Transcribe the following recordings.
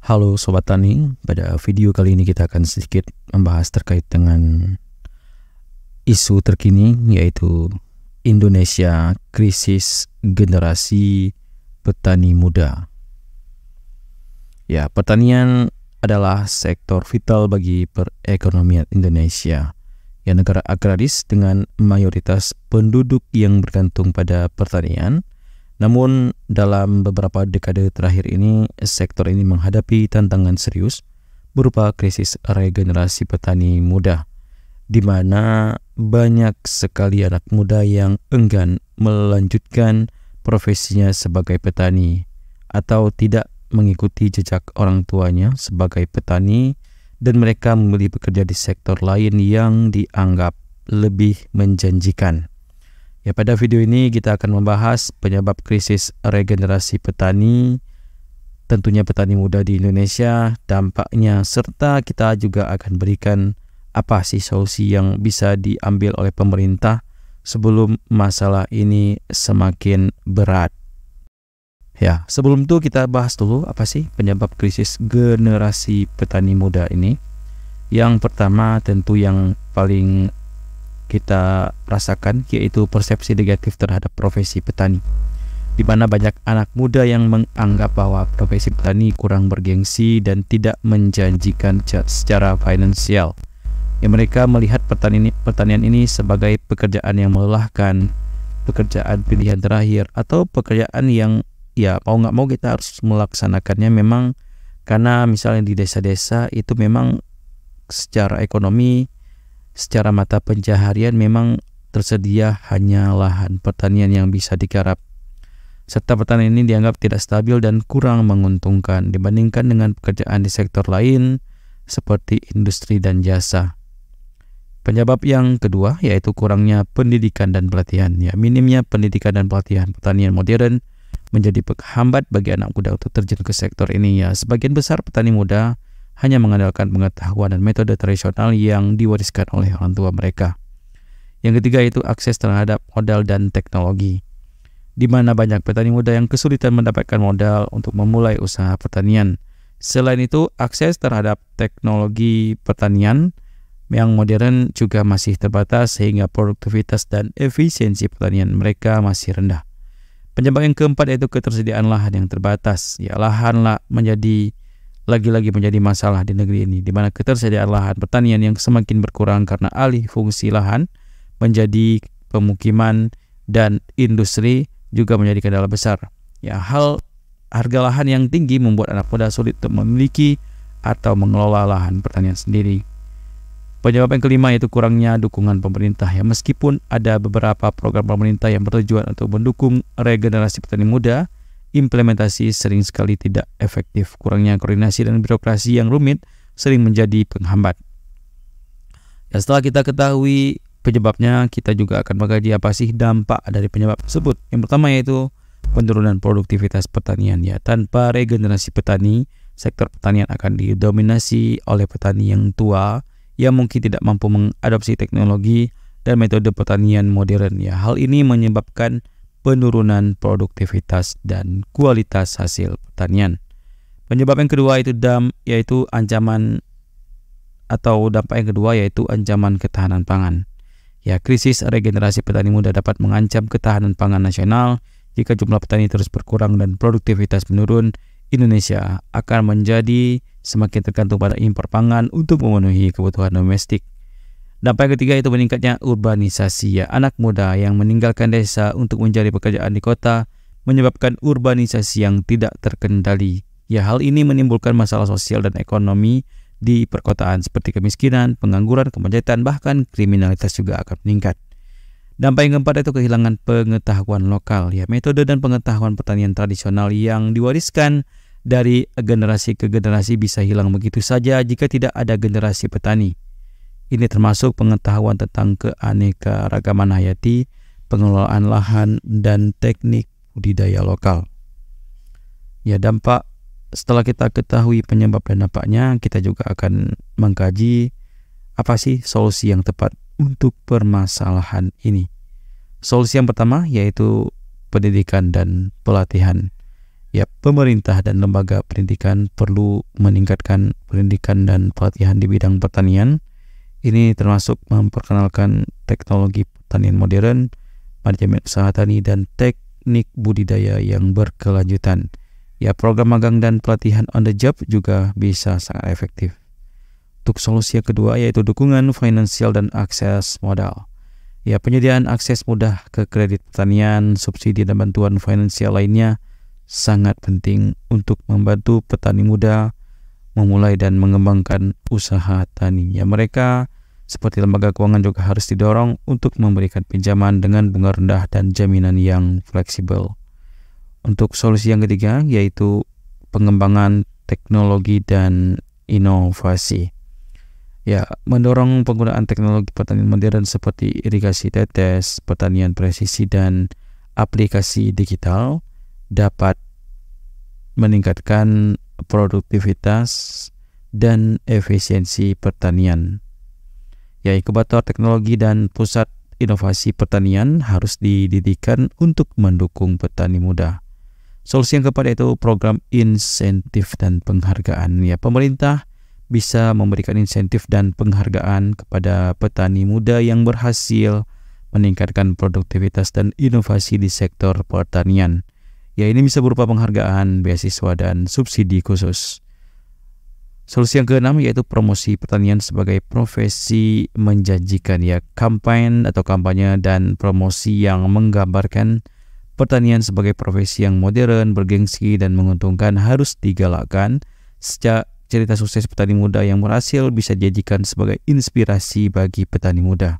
Halo Sobat Tani, pada video kali ini kita akan sedikit membahas terkait dengan isu terkini, yaitu Indonesia krisis generasi petani muda. Ya, pertanian adalah sektor vital bagi perekonomian Indonesia. Ya, negara agraris dengan mayoritas penduduk yang bergantung pada pertanian. Namun dalam beberapa dekade terakhir ini, sektor ini menghadapi tantangan serius berupa krisis regenerasi petani muda, di mana banyak sekali anak muda yang enggan melanjutkan profesinya sebagai petani atau tidak mengikuti jejak orang tuanya sebagai petani, dan mereka memilih bekerja di sektor lain yang dianggap lebih menjanjikan. Ya, pada video ini kita akan membahas penyebab krisis regenerasi petani, tentunya petani muda di Indonesia, dampaknya, serta kita juga akan berikan apa sih solusi yang bisa diambil oleh pemerintah sebelum masalah ini semakin berat. Ya, sebelum itu kita bahas dulu apa sih penyebab krisis generasi petani muda ini. Yang pertama tentu yang paling kita rasakan yaitu persepsi negatif terhadap profesi petani, di mana banyak anak muda yang menganggap bahwa profesi petani kurang bergengsi dan tidak menjanjikan secara finansial. Ya, mereka melihat pertanian ini sebagai pekerjaan yang melelahkan, pekerjaan pilihan terakhir, atau pekerjaan yang ya mau nggak mau kita harus melaksanakannya, memang karena misalnya di desa-desa itu memang secara ekonomi, secara mata pencaharian memang tersedia hanya lahan pertanian yang bisa digarap, serta pertanian ini dianggap tidak stabil dan kurang menguntungkan dibandingkan dengan pekerjaan di sektor lain seperti industri dan jasa. Penyebab yang kedua yaitu kurangnya pendidikan dan pelatihan. Ya, minimnya pendidikan dan pelatihan pertanian modern menjadi penghambat bagi anak muda untuk terjun ke sektor ini. Ya, sebagian besar petani muda hanya mengandalkan pengetahuan dan metode tradisional yang diwariskan oleh orang tua mereka. Yang ketiga itu akses terhadap modal dan teknologi, di mana banyak petani muda yang kesulitan mendapatkan modal untuk memulai usaha pertanian. Selain itu, akses terhadap teknologi pertanian yang modern juga masih terbatas sehingga produktivitas dan efisiensi pertanian mereka masih rendah. Penyebab yang keempat yaitu ketersediaan lahan yang terbatas. Ya, lahan menjadi masalah di negeri ini, di mana ketersediaan lahan pertanian yang semakin berkurang karena alih fungsi lahan menjadi pemukiman dan industri juga menjadi kendala besar. Ya, harga lahan yang tinggi membuat anak muda sulit untuk memiliki atau mengelola lahan pertanian sendiri. Penyebab yang kelima yaitu kurangnya dukungan pemerintah. Ya, meskipun ada beberapa program pemerintah yang bertujuan untuk mendukung regenerasi petani muda, implementasi sering sekali tidak efektif. Kurangnya koordinasi dan birokrasi yang rumit sering menjadi penghambat. Ya, setelah kita ketahui penyebabnya, kita juga akan mengkaji apa sih dampak dari penyebab tersebut. Yang pertama yaitu penurunan produktivitas pertanian. Ya, tanpa regenerasi petani, sektor pertanian akan didominasi oleh petani yang tua yang mungkin tidak mampu mengadopsi teknologi dan metode pertanian modern. Ya, hal ini menyebabkan penurunan produktivitas dan kualitas hasil pertanian. Penyebab yang kedua yaitu ancaman ketahanan pangan. Ya, krisis regenerasi petani muda dapat mengancam ketahanan pangan nasional. Jika jumlah petani terus berkurang dan produktivitas menurun, Indonesia akan menjadi semakin tergantung pada impor pangan untuk memenuhi kebutuhan domestik. Dampak yang ketiga itu meningkatnya urbanisasi. Ya, anak muda yang meninggalkan desa untuk mencari pekerjaan di kota menyebabkan urbanisasi yang tidak terkendali. Ya, hal ini menimbulkan masalah sosial dan ekonomi di perkotaan seperti kemiskinan, pengangguran, kemacetan, bahkan kriminalitas juga akan meningkat. Dampak yang keempat itu kehilangan pengetahuan lokal. Ya, metode dan pengetahuan pertanian tradisional yang diwariskan dari generasi ke generasi bisa hilang begitu saja jika tidak ada generasi petani. Ini termasuk pengetahuan tentang keanekaragaman hayati, pengelolaan lahan, dan teknik budidaya lokal. Ya, dampak setelah kita ketahui penyebab dan dampaknya, kita juga akan mengkaji apa sih solusi yang tepat untuk permasalahan ini. Solusi yang pertama yaitu pendidikan dan pelatihan. Ya, pemerintah dan lembaga pendidikan perlu meningkatkan pendidikan dan pelatihan di bidang pertanian. Ini termasuk memperkenalkan teknologi pertanian modern, manajemen usaha tani, dan teknik budidaya yang berkelanjutan. Ya, program magang dan pelatihan on the job juga bisa sangat efektif. Untuk solusi yang kedua yaitu dukungan finansial dan akses modal. Ya, penyediaan akses mudah ke kredit pertanian, subsidi dan bantuan finansial lainnya sangat penting untuk membantu petani muda memulai dan mengembangkan usaha tani. Ya, mereka seperti lembaga keuangan juga harus didorong untuk memberikan pinjaman dengan bunga rendah dan jaminan yang fleksibel. Untuk solusi yang ketiga yaitu pengembangan teknologi dan inovasi. Ya, mendorong penggunaan teknologi pertanian modern seperti irigasi tetes, pertanian presisi, dan aplikasi digital dapat meningkatkan produktivitas dan efisiensi pertanian. Ya, inkubator teknologi dan pusat inovasi pertanian harus didirikan untuk mendukung petani muda. Solusi yang keempat yaitu program insentif dan penghargaan. Ya, pemerintah bisa memberikan insentif dan penghargaan kepada petani muda yang berhasil meningkatkan produktivitas dan inovasi di sektor pertanian. Ya, ini bisa berupa penghargaan, beasiswa, dan subsidi khusus. Solusi yang keenam yaitu promosi pertanian sebagai profesi menjanjikan. Ya, kampanye dan promosi yang menggambarkan pertanian sebagai profesi yang modern, bergengsi, dan menguntungkan harus digalakkan. Cerita sukses petani muda yang berhasil bisa dijadikan sebagai inspirasi bagi petani muda.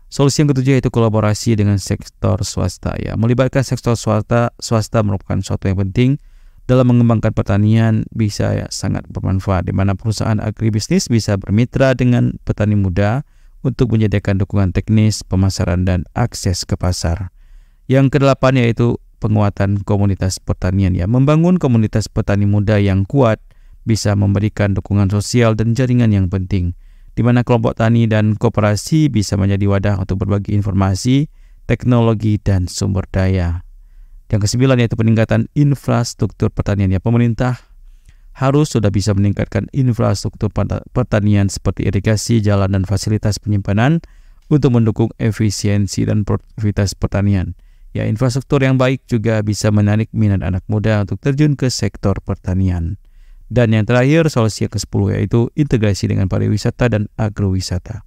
Solusi yang ketujuh yaitu kolaborasi dengan sektor swasta. Ya, melibatkan sektor swasta merupakan suatu yang penting dalam mengembangkan pertanian, bisa sangat bermanfaat, di mana perusahaan agribisnis bisa bermitra dengan petani muda untuk menyediakan dukungan teknis, pemasaran, dan akses ke pasar. Yang kedelapan yaitu penguatan komunitas pertanian. Ya, membangun komunitas petani muda yang kuat bisa memberikan dukungan sosial dan jaringan yang penting, di mana kelompok tani dan koperasi bisa menjadi wadah untuk berbagi informasi, teknologi, dan sumber daya. Yang kesembilan yaitu peningkatan infrastruktur pertanian. Ya, pemerintah harus sudah bisa meningkatkan infrastruktur pertanian seperti irigasi, jalan, dan fasilitas penyimpanan untuk mendukung efisiensi dan produktivitas pertanian. Ya, infrastruktur yang baik juga bisa menarik minat anak muda untuk terjun ke sektor pertanian. Dan yang terakhir, solusi yang ke-10 yaitu integrasi dengan pariwisata dan agrowisata.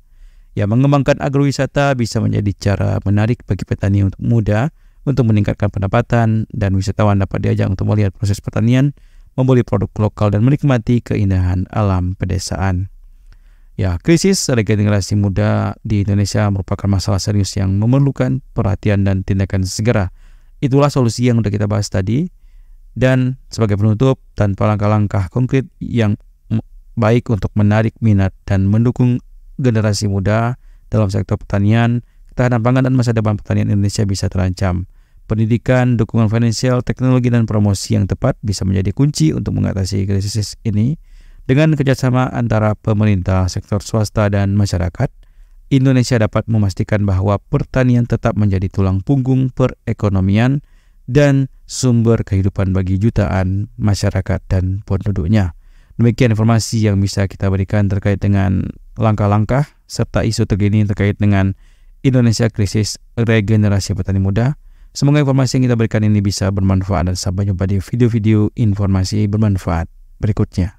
Ya, mengembangkan agrowisata bisa menjadi cara menarik bagi petani muda untuk meningkatkan pendapatan, dan wisatawan dapat diajak untuk melihat proses pertanian, membeli produk lokal, dan menikmati keindahan alam pedesaan. Ya, krisis regenerasi muda di Indonesia merupakan masalah serius yang memerlukan perhatian dan tindakan segera. Itulah solusi yang sudah kita bahas tadi. Dan sebagai penutup, tanpa langkah-langkah konkret yang baik untuk menarik minat dan mendukung generasi muda dalam sektor pertanian, ketahanan pangan dan masa depan pertanian Indonesia bisa terancam. Pendidikan, dukungan finansial, teknologi, dan promosi yang tepat bisa menjadi kunci untuk mengatasi krisis ini. Dengan kerjasama antara pemerintah, sektor swasta, dan masyarakat, Indonesia dapat memastikan bahwa pertanian tetap menjadi tulang punggung perekonomian dan sumber kehidupan bagi jutaan masyarakat dan penduduknya. Demikian informasi yang bisa kita berikan terkait dengan langkah-langkah serta isu terkini terkait dengan Indonesia krisis regenerasi petani muda. Semoga informasi yang kita berikan ini bisa bermanfaat, dan sampai jumpa di video-video informasi bermanfaat berikutnya.